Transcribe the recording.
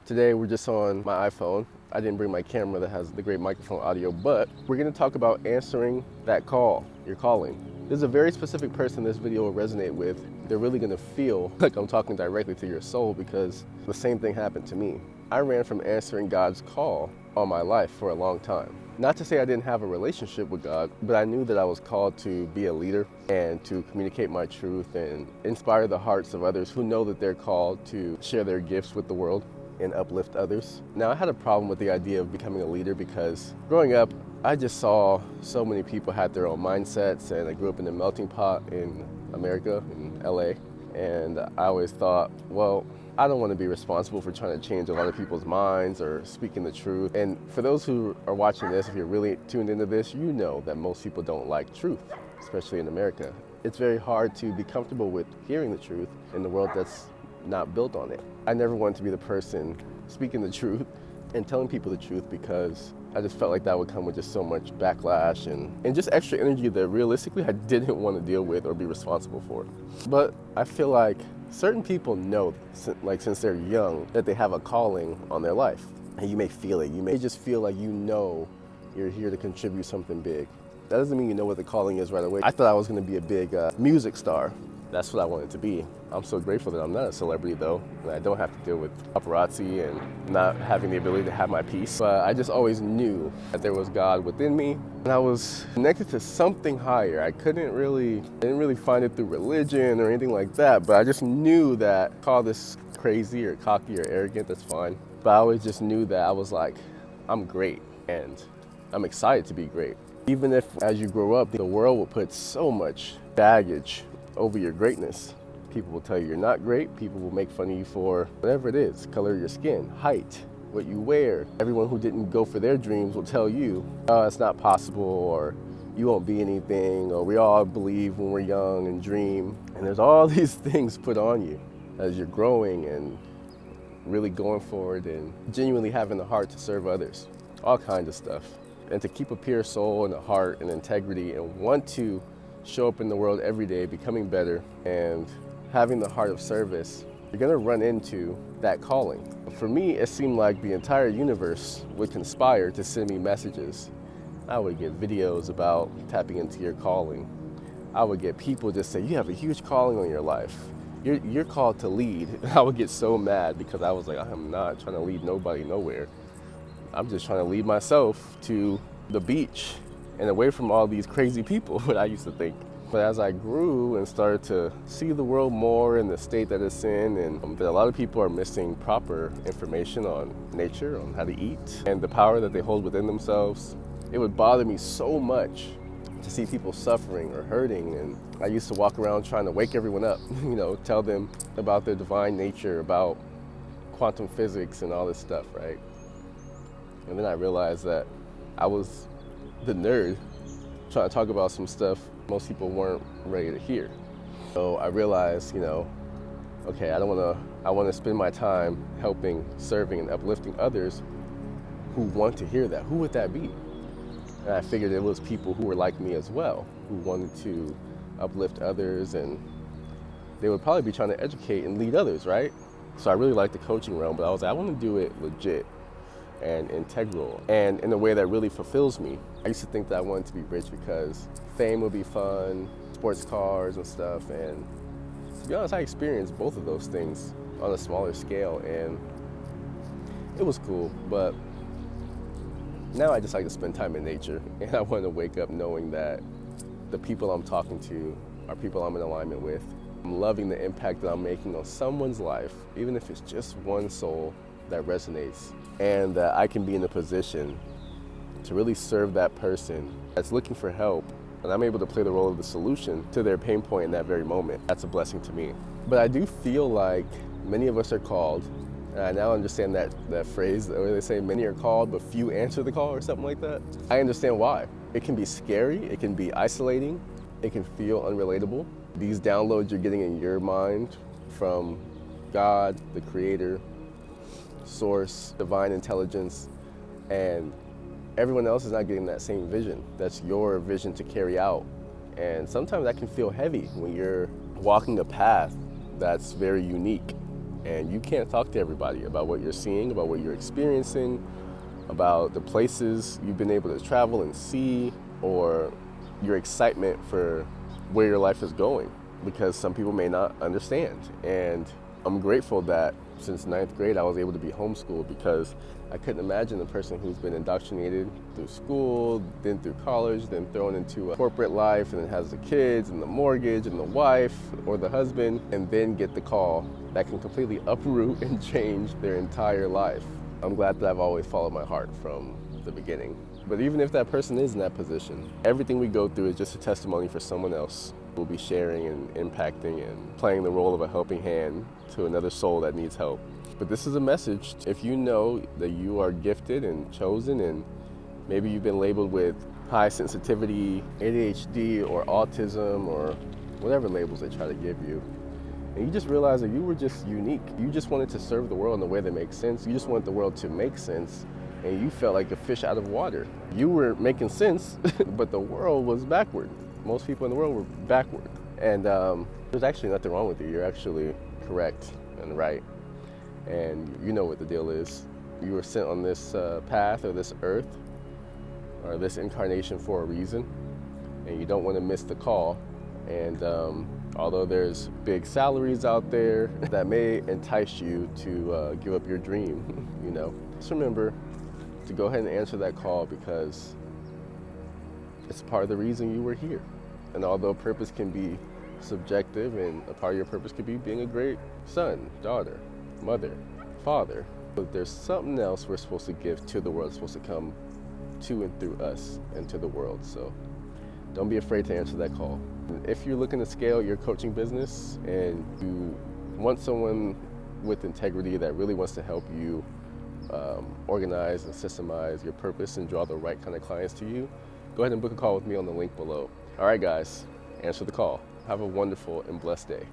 Today we're just on my iPhone. I didn't bring my camera that has the great microphone audio, but we're gonna talk about answering that call, your calling. There's a very specific person this video will resonate with. They're really gonna feel like I'm talking directly to your soul because the same thing happened to me. I ran from answering God's call on my life for a long time. Not to say I didn't have a relationship with God, but I knew that I was called to be a leader and to communicate my truth and inspire the hearts of others who know that they're called to share their gifts with the world and uplift others. Now, I had a problem with the idea of becoming a leader because growing up, I just saw so many people had their own mindsets, and I grew up in a melting pot in America, in LA, and I always thought, well, I don't want to be responsible for trying to change a lot of people's minds or speaking the truth. And for those who are watching this, if you're really tuned into this, you know that most people don't like truth, especially in America. It's very hard to be comfortable with hearing the truth in the world that's not built on it. I never wanted to be the person speaking the truth and telling people the truth because I just felt like that would come with just so much backlash and just extra energy that realistically I didn't want to deal with or be responsible for. But I feel like certain people know, like since they're young, that they have a calling on their life. And you may feel it. You may just feel like you know you're here to contribute something big. That doesn't mean you know what the calling is right away. I thought I was going to be a big music star. That's what I wanted to be. I'm so grateful that I'm not a celebrity though, and I don't have to deal with paparazzi and not having the ability to have my peace. But I just always knew that there was God within me, and I was connected to something higher. I didn't really find it through religion or anything like that, but I just knew that, call this crazy or cocky or arrogant, that's fine. But I always just knew that I was like, I'm great, and I'm excited to be great. Even if as you grow up, the world will put so much baggage over your greatness. People will tell you you're not great. People will make fun of you for whatever it is, color of your skin, height, what you wear. Everyone who didn't go for their dreams will tell you, oh, it's not possible, or you won't be anything, or we all believe when we're young and dream. And there's all these things put on you as you're growing and really going forward and genuinely having the heart to serve others, all kinds of stuff. And to keep a pure soul and a heart and integrity and want to show up in the world every day, becoming better and having the heart of service, you're gonna run into that calling. For me, it seemed like the entire universe would conspire to send me messages. I would get videos about tapping into your calling. I would get people just say, you have a huge calling on your life. You're called to lead. I would get so mad because I was like, I am not trying to lead nobody nowhere. I'm just trying to lead myself to the beach and away from all these crazy people, what I used to think. But as I grew and started to see the world more in the state that it's in, and that a lot of people are missing proper information on nature, on how to eat, and the power that they hold within themselves, it would bother me so much to see people suffering or hurting. And I used to walk around trying to wake everyone up, tell them about their divine nature, about quantum physics and all this stuff, right? And then I realized that I was the nerd trying to talk about some stuff most people weren't ready to hear. So I realized, okay, I want to spend my time helping, serving, and uplifting others who want to hear that. Who would that be? And I figured it was people who were like me as well, who wanted to uplift others, and they would probably be trying to educate and lead others, right? So I really liked the coaching realm, but I was like, I want to do it legit and integral and in a way that really fulfills me. I used to think that I wanted to be rich because fame would be fun, sports cars and stuff, and to be honest, I experienced both of those things on a smaller scale, and it was cool. But now I just like to spend time in nature, and I want to wake up knowing that the people I'm talking to are people I'm in alignment with. I'm loving the impact that I'm making on someone's life, even if it's just one soul that resonates, and that I can be in a position to really serve that person that's looking for help, and I'm able to play the role of the solution to their pain point in that very moment. That's a blessing to me. But I do feel like many of us are called, and I now understand that phrase where they say many are called but few answer the call or something like that. I understand why. It can be scary, it can be isolating, it can feel unrelatable. These downloads you're getting in your mind from God, the Creator, Source, divine intelligence, and everyone else is not getting that same vision. That's your vision to carry out. And sometimes that can feel heavy when you're walking a path that's very unique And you can't talk to everybody about what you're seeing, about what you're experiencing, about the places you've been able to travel and see, or your excitement for where your life is going, because some people may not understand. And I'm grateful that since 9th grade I was able to be homeschooled, because I couldn't imagine a person who's been indoctrinated through school, then through college, then thrown into a corporate life, and then has the kids and the mortgage and the wife or the husband, and then get the call that can completely uproot and change their entire life. I'm glad that I've always followed my heart from the beginning. But even if that person is in that position, everything we go through is just a testimony for someone else who will be sharing and impacting and playing the role of a helping hand to another soul that needs help. But this is a message. If you know that you are gifted and chosen, and maybe you've been labeled with high sensitivity, ADHD, or autism, or whatever labels they try to give you, and you just realize that you were just unique. You just wanted to serve the world in a way that makes sense. You just wanted the world to make sense, and you felt like a fish out of water. You were making sense, but the world was backward. Most people in the world were backward. And there's actually nothing wrong with you. You're actually correct and right. And you know what the deal is. You were sent on this path, or this earth, or this incarnation for a reason, and you don't want to miss the call. And although there's big salaries out there that may entice you to give up your dream, just remember to go ahead and answer that call, because it's part of the reason you were here. And although purpose can be subjective, and a part of your purpose could be being a great son, daughter, mother, father, but there's something else we're supposed to give to the world. It's supposed to come to and through us and to the world. So don't be afraid to answer that call. If you're looking to scale your coaching business and you want someone with integrity that really wants to help you organize and systemize your purpose and draw the right kind of clients to you, go ahead and book a call with me on the link below. All right, guys, answer the call. Have a wonderful and blessed day.